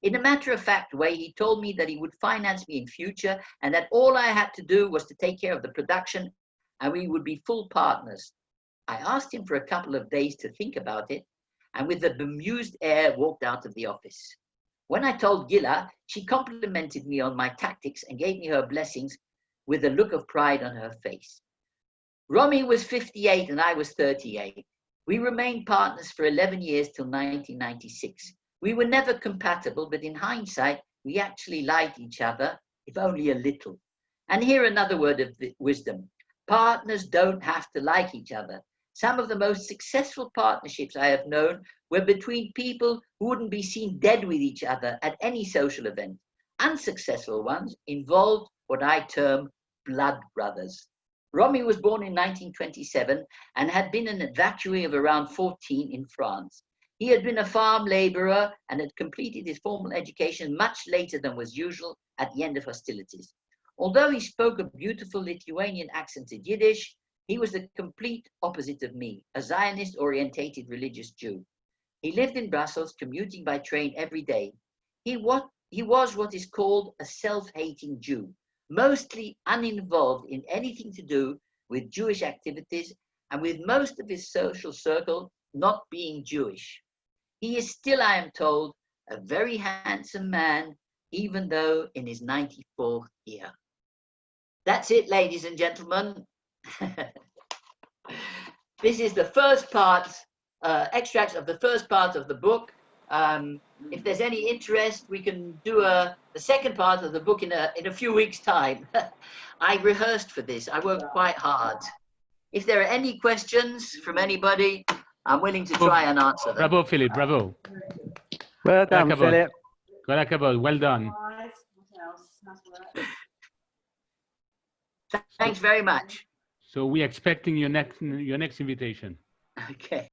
In a matter-of-fact way, he told me that he would finance me in future and that all I had to do was to take care of the production and we would be full partners. I asked him for a couple of days to think about it and with a bemused air walked out of the office. When I told Gilla, she complimented me on my tactics and gave me her blessings with a look of pride on her face. Romy was 58 and I was 38. We remained partners for 11 years till 1996. We were never compatible, but in hindsight, we actually liked each other, if only a little. And here another word of wisdom. Partners don't have to like each other. Some of the most successful partnerships I have known were between people who wouldn't be seen dead with each other at any social event. Unsuccessful ones involved what I term blood brothers. Romy was born in 1927 and had been an evacuee of around 14 in France. He had been a farm laborer and had completed his formal education much later than was usual at the end of hostilities. Although he spoke a beautiful Lithuanian accented Yiddish, he was the complete opposite of me, a Zionist-orientated religious Jew. He lived in Brussels, commuting by train every day. He was what is called a self-hating Jew, mostly uninvolved in anything to do with Jewish activities and with most of his social circle not being Jewish. He is still, I am told, a very handsome man, even though in his 94th year. That's it, ladies and gentlemen. This is the first part, extracts of the first part of the book. If there's any interest, we can do the second part of the book in a few weeks' time. I rehearsed for this. I worked quite hard. If there are any questions from anybody, I'm willing to try and answer them. Bravo, Philip. Bravo. Well done, Philip. Well done. Thanks very much. So we're expecting your next invitation. Okay.